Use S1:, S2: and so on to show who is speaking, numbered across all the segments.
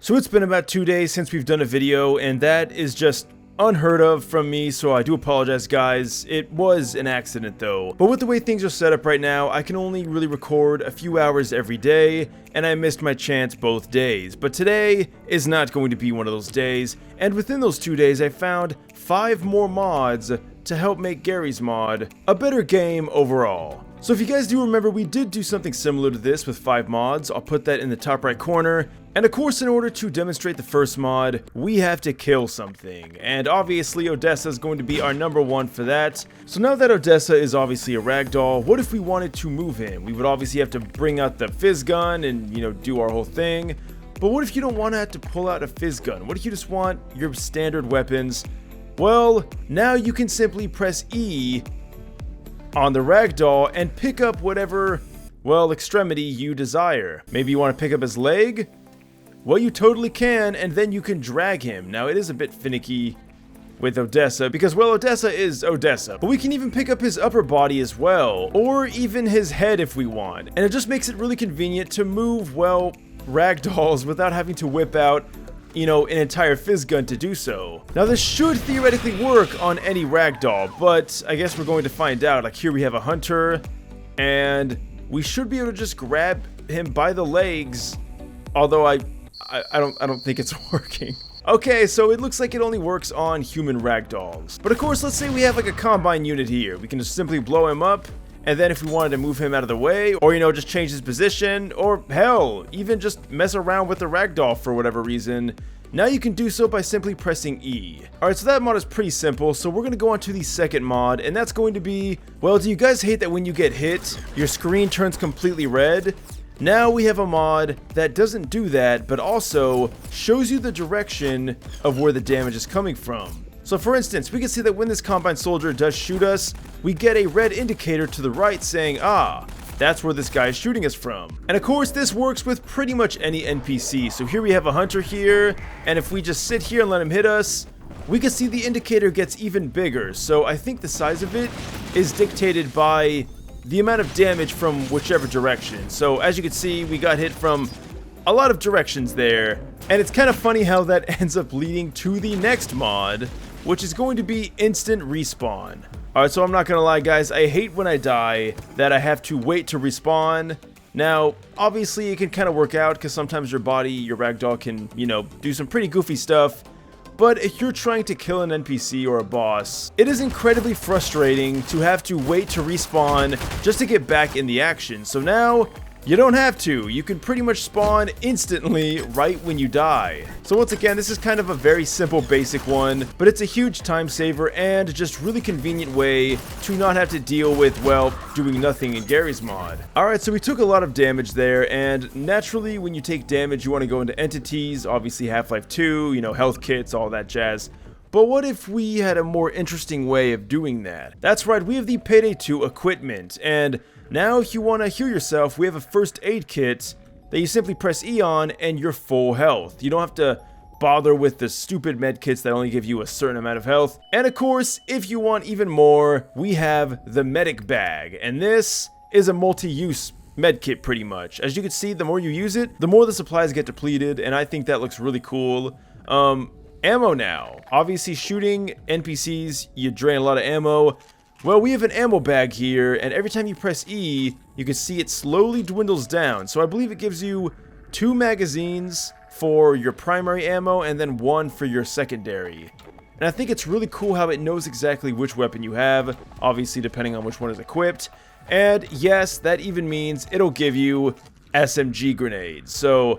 S1: So it's been about 2 days since we've done a video, and that is just unheard of from me, so I do apologize, guys. It was an accident though. But with the way things are set up right now, I can only really record a few hours every day, and I missed my chance both days. But today is not going to be one of those days, and within those 2 days I found 5 more mods to help make Garry's mod a better game overall. So if you guys do remember, we did do something similar to this with 5 mods. I'll put that in the top right corner. And of course, in order to demonstrate the first mod, we have to kill something. And obviously, Odessa is going to be our #1 for that. So now that Odessa is obviously a ragdoll, what if we wanted to move him? We would obviously have to bring out the fizz gun and, do our whole thing. But what if you don't want to have to pull out a fizz gun? What if you just want your standard weapons? Well, now you can simply press E on the ragdoll and pick up whatever, extremity you desire. Maybe you want to pick up his leg? Well, you totally can, and then you can drag him. Now, it is a bit finicky with Odessa, because, Odessa is Odessa. But we can even pick up his upper body as well, or even his head if we want. And it just makes it really convenient to move, ragdolls without having to whip out, an entire fizz gun to do so. Now, this should theoretically work on any ragdoll, but I guess we're going to find out. Like, here we have a hunter, and we should be able to just grab him by the legs, although I don't think it's working. Okay, so it looks like it only works on human ragdolls. But of course, let's say we have like a combine unit here. We can just simply blow him up, and then if we wanted to move him out of the way, or just change his position, or hell, even just mess around with the ragdoll for whatever reason, now you can do so by simply pressing E. Alright, so that mod is pretty simple, so we're going to go on to the second mod, and that's going to be, do you guys hate that when you get hit, your screen turns completely red? Now we have a mod that doesn't do that, but also shows you the direction of where the damage is coming from. So for instance, we can see that when this combine soldier does shoot us, we get a red indicator to the right saying, that's where this guy is shooting us from. And of course, this works with pretty much any NPC. So here we have a hunter here, and if we just sit here and let him hit us, we can see the indicator gets even bigger. So I think the size of it is dictated by the amount of damage from whichever direction. So as you can see, we got hit from a lot of directions there, and it's kind of funny how that ends up leading to the next mod, which is going to be instant respawn. Alright, so I'm not gonna lie, guys, I hate when I die that I have to wait to respawn. Now, obviously it can kind of work out because sometimes your ragdoll can, do some pretty goofy stuff. But if you're trying to kill an NPC or a boss, it is incredibly frustrating to have to wait to respawn just to get back in the action. So now, you don't have to. You can pretty much spawn instantly right when you die. So once again, this is kind of a very simple basic one, but it's a huge time saver and just really convenient way to not have to deal with, doing nothing in Garry's mod. Alright, so we took a lot of damage there, and naturally when you take damage, you want to go into entities, obviously Half-Life 2, health kits, all that jazz. But what if we had a more interesting way of doing that? That's right, we have the Payday 2 equipment, and now if you want to heal yourself, we have a first aid kit that you simply press E on and you're full health. You don't have to bother with the stupid med kits that only give you a certain amount of health. And of course, if you want even more, we have the medic bag, and this is a multi-use med kit pretty much. As you can see, the more you use it, the more the supplies get depleted, and I think that looks really cool. Ammo now. Obviously, shooting NPCs, you drain a lot of ammo. Well, we have an ammo bag here, and every time you press E, you can see it slowly dwindles down. So I believe it gives you 2 magazines for your primary ammo, and then 1 for your secondary. And I think it's really cool how it knows exactly which weapon you have, obviously depending on which one is equipped. And yes, that even means it'll give you SMG grenades. So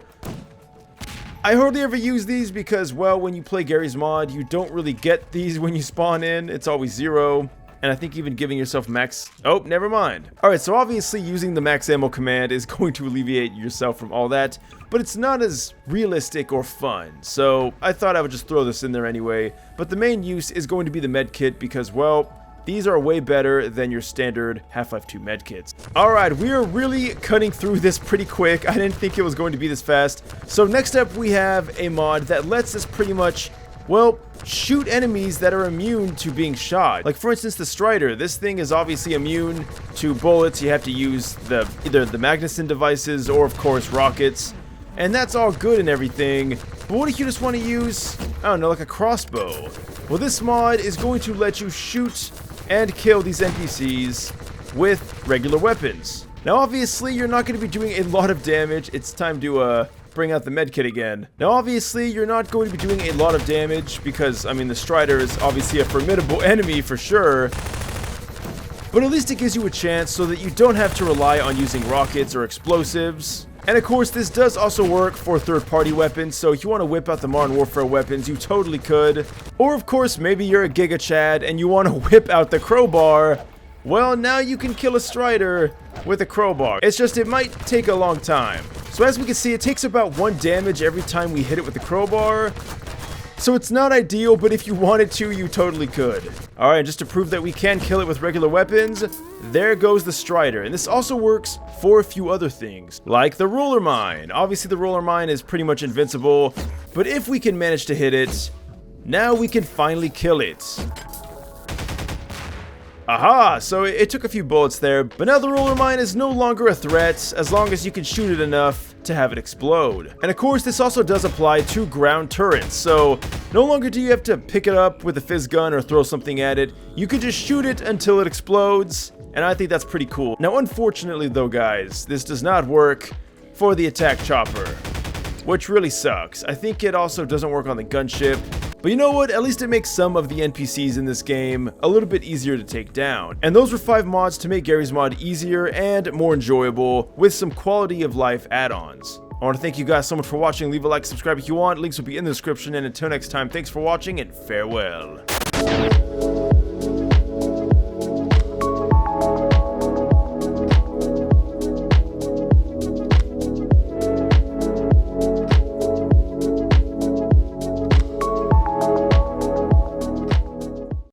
S1: I hardly ever use these because, when you play Garry's mod, you don't really get these when you spawn in. It's always 0. And I think even giving yourself max... Oh, never mind. Alright, so obviously using the max ammo command is going to alleviate yourself from all that, but it's not as realistic or fun. So I thought I would just throw this in there anyway. But the main use is going to be the med kit because, these are way better than your standard Half-Life 2 medkits. Alright, we are really cutting through this pretty quick. I didn't think it was going to be this fast. So next up we have a mod that lets us pretty much, shoot enemies that are immune to being shot. Like for instance the Strider. This thing is obviously immune to bullets. You have to use either the Magnuson devices or of course rockets. And that's all good and everything, but what if you just want to use, I don't know, like a crossbow? Well, this mod is going to let you shoot and kill these NPCs with regular weapons. Now, obviously, you're not going to be doing a lot of damage. It's time to, bring out the medkit again. Now, obviously, you're not going to be doing a lot of damage because, I mean, the Strider is obviously a formidable enemy for sure. But at least it gives you a chance so that you don't have to rely on using rockets or explosives. And of course, this does also work for third-party weapons, so if you want to whip out the Modern Warfare weapons, you totally could. Or of course, maybe you're a Giga Chad and you want to whip out the crowbar. Well, now you can kill a Strider with a crowbar. It's just, it might take a long time. So as we can see, it takes about 1 damage every time we hit it with the crowbar. So it's not ideal, but if you wanted to, you totally could. Alright, just to prove that we can kill it with regular weapons, there goes the Strider. And this also works for a few other things, like the Roller Mine. Obviously, the Roller Mine is pretty much invincible, but if we can manage to hit it, now we can finally kill it. Aha! So it took a few bullets there, but now the Roller Mine is no longer a threat as long as you can shoot it enough to have it explode. And of course, this also does apply to ground turrets, so no longer do you have to pick it up with a fizz gun or throw something at it. You can just shoot it until it explodes, and I think that's pretty cool. Now, unfortunately though, guys, this does not work for the attack chopper, which really sucks. I think it also doesn't work on the gunship. But you know what, at least it makes some of the NPCs in this game a little bit easier to take down. And those were 5 mods to make Garry's Mod easier and more enjoyable with some quality of life add-ons. I want to thank you guys so much for watching. Leave a like, subscribe if you want. Links will be in the description, and until next time, thanks for watching and farewell.